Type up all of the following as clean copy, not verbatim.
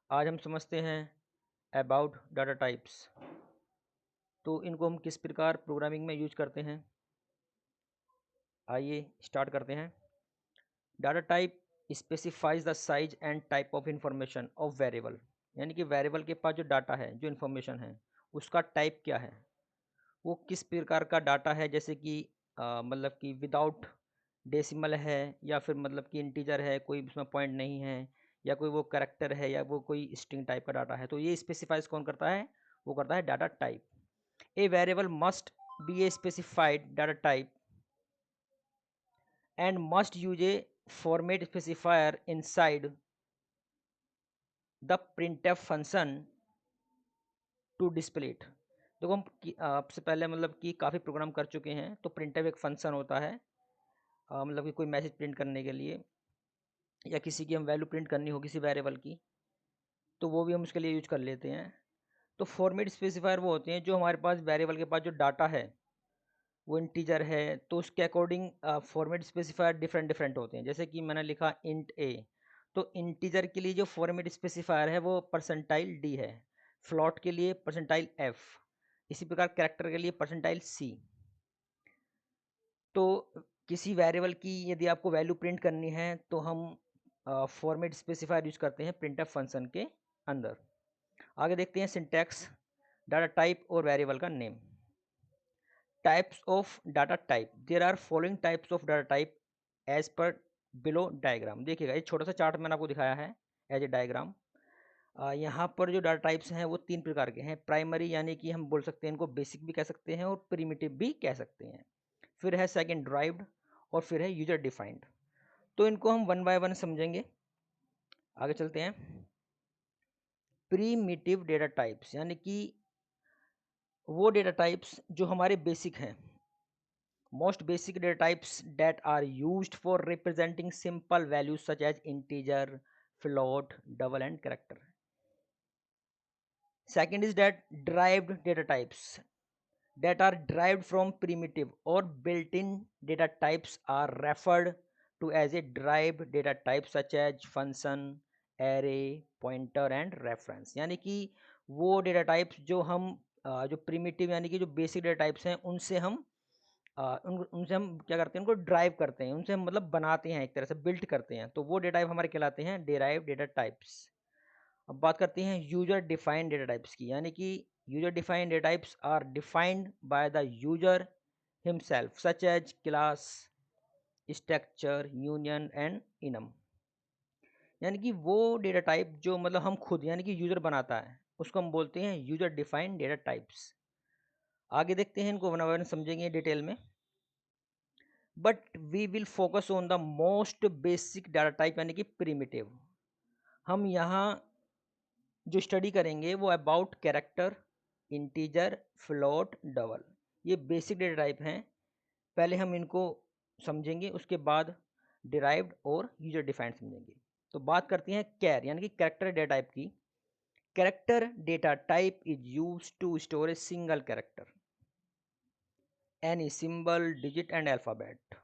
आज हम समझते हैं अबाउट डाटा टाइप्स। तो इनको हम किस प्रकार प्रोग्रामिंग में यूज करते हैं, आइए स्टार्ट करते हैं। Data type specifies the size and type of information of variable, यानी कि वेरिएबल के पास जो डाटा है, जो इन्फॉर्मेशन है, उसका टाइप क्या है, वो किस प्रकार का डाटा है। जैसे कि मतलब कि विदाउट डेसिमल है, या फिर मतलब कि इंटीजर है, कोई उसमें पॉइंट नहीं है, या कोई वो करेक्टर है, या वो कोई स्ट्रिंग टाइप का डाटा है। तो ये स्पेसिफाइज कौन करता है? वो करता है data type. A variable must be a specified data type and must use a format specifier inside the printf function to display it। देखो हम आपसे पहले मतलब कि काफ़ी प्रोग्राम कर चुके हैं। तो printf एक फंक्शन होता है, मतलब कि कोई मैसेज प्रिंट करने के लिए, या किसी की हम वैल्यू प्रिंट करनी हो किसी वेरिएबल की, तो वो भी हम उसके लिए यूज कर लेते हैं। तो फॉर्मेट स्पेसिफायर वो होते हैं जो हमारे पास वेरिएबल के पास जो डाटा है वो इंटीजर है, तो उसके according format specifier different different होते हैं। जैसे कि मैंने लिखा इंट ए, तो इंटीजर के लिए जो फॉर्मेट स्पेसिफायर है वो परसेंटाइल डी है, फ्लॉट के लिए परसेंटाइल एफ, इसी प्रकार कैरेक्टर के लिए परसेंटाइल सी। तो किसी वेरिएबल की यदि आपको वैल्यू प्रिंट करनी है तो हम फॉर्मेट स्पेसिफायर यूज करते हैं प्रिंटफ फंक्शन के अंदर। आगे देखते हैं सिंटैक्स, डाटा टाइप और वेरिएबल का name. Types of data type, there are following types of data type as per below diagram। देखिएगा ये छोटा सा चार्ट मैंने आपको दिखाया है एज ए डायग्राम। यहाँ पर जो डाटा टाइप्स हैं वो तीन प्रकार के हैं। प्राइमरी यानी कि हम बोल सकते हैं इनको बेसिक भी कह सकते हैं और प्रिमिटिव भी कह सकते हैं। फिर है सेकंड ड्राइव्ड, और फिर है यूजर डिफाइंड। तो इनको हम वन बाय वन समझेंगे। आगे चलते हैं। प्रीमिटिव डेटा टाइप्स यानी कि वो डेटा टाइप्स जो हमारे बेसिक हैं, most basic data types that are used for representing simple values such as integer, float, double and character। Second is that derived data types that are derived from primitive or built-in data types are referred to as a derived data type such as function, array, pointer and reference। यानी कि वो data types जो हम जो primitive यानी कि जो basic data types हैं उनसे हम उनसे हम क्या करते हैं, उनको ड्राइव करते हैं, उनसे हम मतलब बनाते हैं, एक तरह से बिल्ड करते हैं। तो वो डेटा टाइप हमारे कहलाते हैं डेराइव डेटा टाइप्स। अब बात करते हैं यूजर डिफाइंड डेटा टाइप्स की, यानी कि user defined data types are defined by the user himself such as class, structure, union and enum. यानी कि वो डेटा टाइप जो मतलब हम खुद यानी कि यूजर बनाता है उसको हम बोलते हैं यूजर डिफाइंड डेटा टाइप्स। आगे देखते हैं, इनको वन बाय वन समझेंगे डिटेल में। But we will focus on the most basic data type यानी कि प्रिमिटिव। हम यहाँ जो स्टडी करेंगे वो about character, integer, float, double, ये बेसिक डेटा टाइप हैं। पहले हम इनको समझेंगे, उसके बाद डिराइव्ड और यूजर डिफाइंड समझेंगे। तो बात करते हैं कैर यानी कि कैरेक्टर डेटा टाइप की। Character data type is use to store a single character, any symbol, digit and alphabet.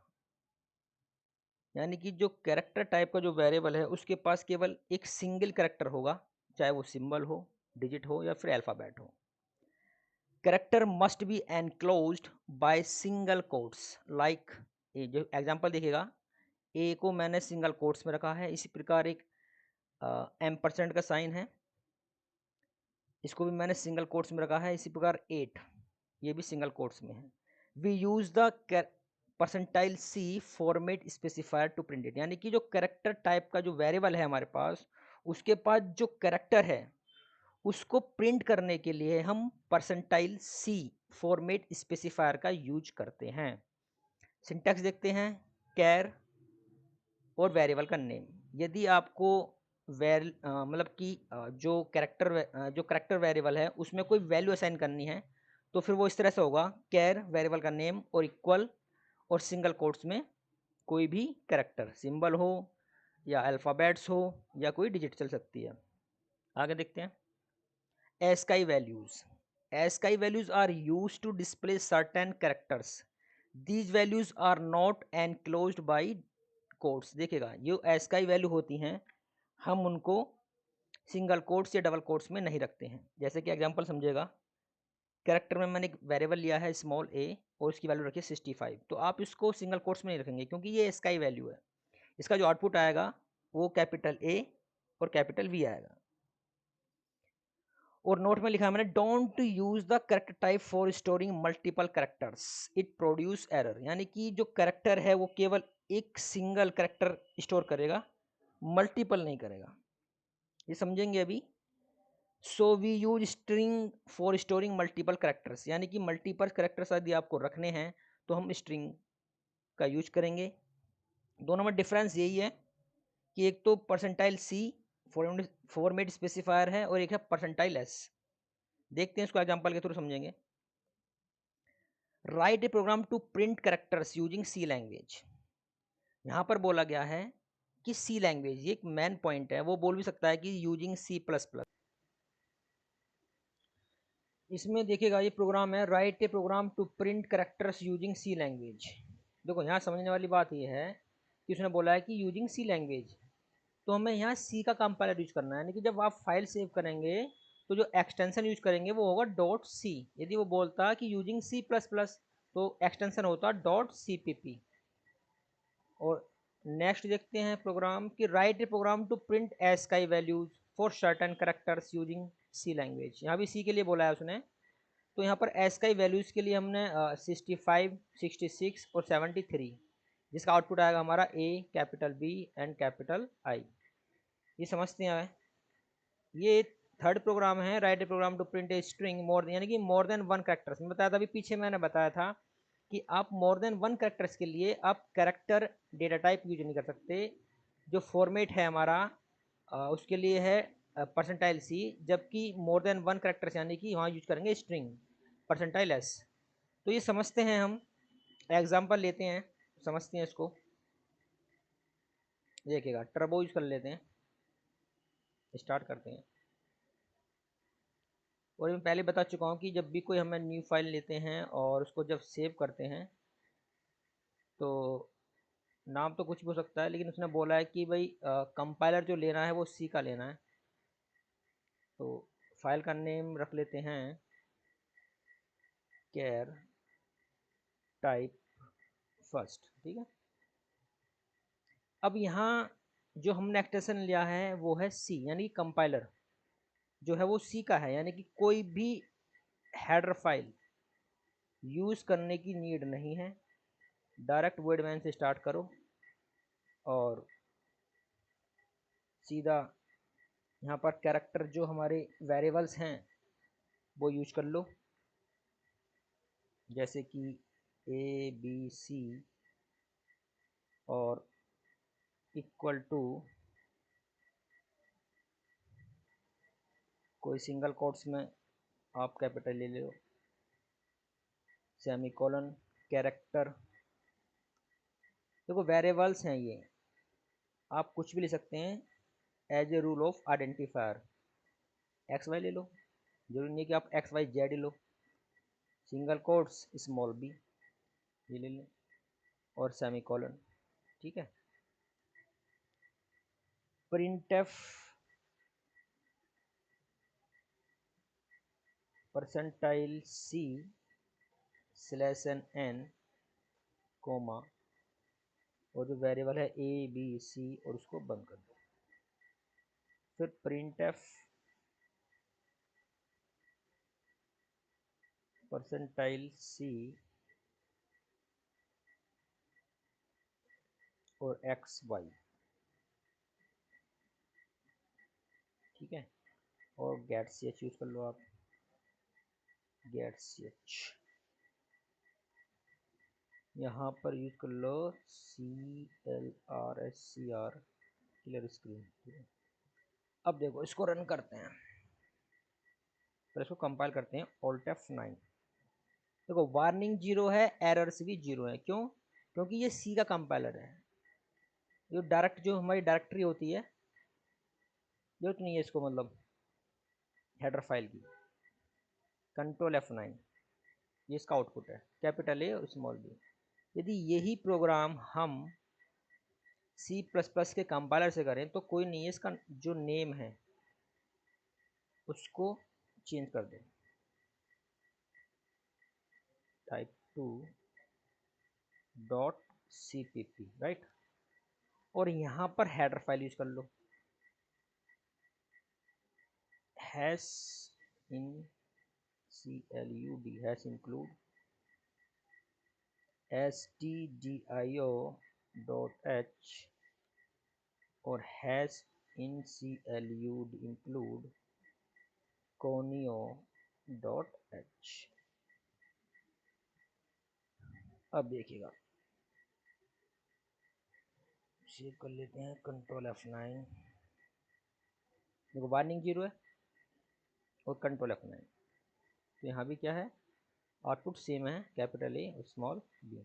यानी कि जो कैरेक्टर टाइप का जो वेरिएबल है उसके पास केवल एक सिंगल कैरेक्टर होगा, चाहे वो सिंबल हो, डिजिट हो या फिर अल्फ़ाबेट हो। Character must be enclosed by single quotes like, ये जो एग्जांपल देखिएगा, ए को मैंने सिंगल कोट्स में रखा है, इसी प्रकार एक एम्परसेंड का साइन है, इसको भी मैंने सिंगल कोट्स में रखा है, इसी प्रकार 8, ये भी सिंगल कोट्स में है। We use the percentile c format specifier to print it. यानी कि जो कैरेक्टर टाइप का जो वेरिएबल है हमारे पास, उसके पास जो कैरेक्टर है उसको प्रिंट करने के लिए हम परसेंटाइल सी फॉर्मेट स्पेसिफायर का यूज करते हैं। सिंटैक्स देखते हैं, कैर और वेरिएबल का नेम। यदि आपको मतलब कि जो कैरेक्टर वेरिएबल है उसमें कोई वैल्यू असाइन करनी है तो फिर वो इस तरह से होगा, कैर वेरिएबल का नेम और इक्वल और सिंगल कोट्स में कोई भी कैरेक्टर, सिंबल हो या अल्फ़ाबेट्स हो या कोई डिजिट चल सकती है। आगे देखते हैं, ASCII values। ASCII values are used to display certain characters. These values are not enclosed by codes. देखिएगा जो ASCII वैल्यू होती हैं हम उनको सिंगल कोट्स या डबल कोट्स में नहीं रखते हैं। जैसे कि एग्जांपल समझिएगा, कैरेक्टर में मैंने एक वेरिएबल लिया है स्मॉल a और इसकी वैल्यू रखी है 65, तो आप इसको सिंगल कोट्स में नहीं रखेंगे क्योंकि ये इसका ही वैल्यू है। इसका जो आउटपुट आएगा वो कैपिटल A और कैपिटल V आएगा। और नोट में लिखा है मैंने, don't use the character type for storing multiple characters, it produce error. यानी कि जो करेक्टर है वो केवल एक सिंगल करेक्टर स्टोर करेगा, मल्टीपल नहीं करेगा। ये समझेंगे अभी। So we use string for storing multiple characters, यानी कि मल्टीपल करेक्टर्स यदि आपको रखने हैं तो हम स्ट्रिंग का यूज करेंगे। दोनों में डिफरेंस यही है कि एक तो परसेंटाइल सी फॉर्मेट स्पेसिफायर है और एक है परसेंटाइल एस। देखते हैं इसको एग्जांपल के थ्रू समझेंगे। Write a program to print characters using C language. यहाँ पर बोला गया है कि सी लैंग्वेज, ये एक मेन पॉइंट है। वो बोल भी सकता है कि यूजिंग सी प्लस प्लस। इसमें देखिएगा ये प्रोग्राम है, write a program to print characters using C language. देखो यहाँ समझने वाली बात ये है कि उसने बोला है कि यूजिंग सी लैंग्वेज, तो हमें यहाँ सी का कंपाइलर यूज करना है। यानी कि जब आप फाइल सेव करेंगे तो जो एक्सटेंशन यूज करेंगे वो होगा डॉट सी। यदि वो बोलता है कि यूजिंग सी प्लस प्लस तो एक्सटेंशन होता डॉट सी पी पी। और नेक्स्ट देखते हैं प्रोग्राम कि write a program to print ASCII values for certain characters using C language. यहाँ भी सी के लिए बोला है उसने। तो यहाँ पर एस्काई वैल्यूज़ के लिए हमने 65, 66 और 73, जिसका आउटपुट आएगा हमारा A, capital B and capital I. ये समझते हैं। ये थर्ड प्रोग्राम है, write a program to print a string more, यानी कि मोर देन वन कैरेक्टर्स। मैं बताया था अभी पीछे, मैंने बताया था कि आप मोर देन वन कैरेक्टर्स के लिए आप कैरेक्टर डेटा टाइप यूज नहीं कर सकते। जो फॉर्मेट है हमारा उसके लिए है परसेंटाइल सी, जबकि मोर देन वन कैरेक्टर्स यानी कि वहाँ यूज करेंगे स्ट्रिंग परसेंटाइल एस। तो ये समझते हैं हम, एग्जाम्पल लेते हैं, समझते हैं इसको। देखिएगा टर्बो यूज कर लेते हैं, स्टार्ट करते हैं। और मैं पहले बता चुका हूँ कि जब भी कोई हमें न्यू फाइल लेते हैं और उसको जब सेव करते हैं तो नाम तो कुछ भी हो सकता है, लेकिन उसने बोला है कि भाई कंपाइलर जो लेना है वो सी का लेना है। तो फाइल का नेम रख लेते हैं केयर टाइप फर्स्ट, ठीक है। अब यहाँ जो हमने एक्सटेंशन लिया है वो है सी, यानी कंपाइलर जो है वो सी का है। यानी कि कोई भी हेडर फाइल यूज़ करने की नीड नहीं है। डायरेक्ट वर्डमैन से स्टार्ट करो और सीधा यहाँ पर कैरेक्टर जो हमारे वेरिएबल्स हैं वो यूज कर लो, जैसे कि ए बी सी और इक्वल टू कोई सिंगल कोट्स में आप कैपिटल ले लो, सेमीकोलन, कैरेक्टर। देखो वेरिएबल्स हैं ये, आप कुछ भी ले सकते हैं as a rule of identifier. X y ले लो, जरूरी नहीं कि आप एक्स वाई जेड लो। सिंगल कोट्स स्मॉल बी ये ले लें और सेमीकोलन, ठीक है। Printf percentile c slash n comma और जो वेरिएबल है ए बी सी और उसको बंद कर दो। फिर प्रिंट एफ परसेंटाइल सी और एक्स वाई, ठीक है। और गेट सी एच यूज कर लो आप, गेट सी एच यहाँ पर यूज कर लो CLRSCR क्लियर स्क्रीन, ठीक है। अब देखो इसको रन करते हैं, फिर इसको कंपाइल करते हैं ऑल्ट F9। देखो वार्निंग जीरो है, एरर्स भी जीरो है। क्यों? क्योंकि ये सी का कंपाइलर है। जो डायरेक्ट जो हमारी डायरेक्टरी होती है, जरूरत नहीं है इसको, मतलब हेडर फाइल की। कंट्रोल F9 ये इसका आउटपुट है, कैपिटल ए और स्मॉल बी। यदि यही प्रोग्राम हम C++ के कंपाइलर से करें तो कोई नहीं है, इसका जो नेम है उसको चेंज कर दें टाइप 2 डॉट cpp, राइट। और यहाँ पर हेडर फाइल यूज कर लो, हैश इन CLUD hash include stdio dot h और हैश इन CLUD include conio dot h। अब देखिएगा, सेव कर लेते हैं, कंट्रोल F9, देखो वार्निंग 0 है और कंट्रोल F9। तो यहाँ भी क्या है, आउटपुट सेम है, कैपिटल A और स्मॉल b।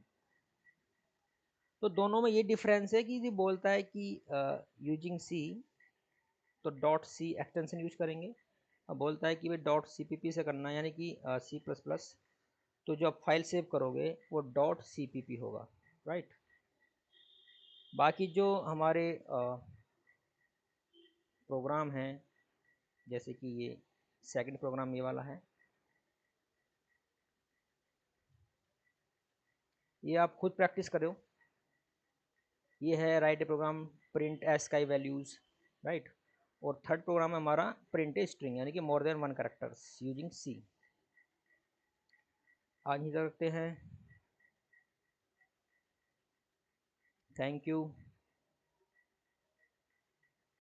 तो दोनों में ये डिफरेंस है कि ये बोलता है कि यूजिंग C तो डॉट सी एक्सटेंशन यूज करेंगे, अब बोलता है कि भाई डॉट CPP से करना है, यानी कि C++, तो जो आप फाइल सेव करोगे वो डॉट CPP होगा, राइट। बाकी जो हमारे प्रोग्राम हैं, जैसे कि ये सेकंड प्रोग्राम ये वाला है, ये आप खुद प्रैक्टिस करो। ये है write a program print ASCII values, right. और थर्ड प्रोग्राम हमारा प्रिंट ए स्ट्रिंग, यानी कि more than 1 characters using C। आज ही करते हैं, थैंक यू।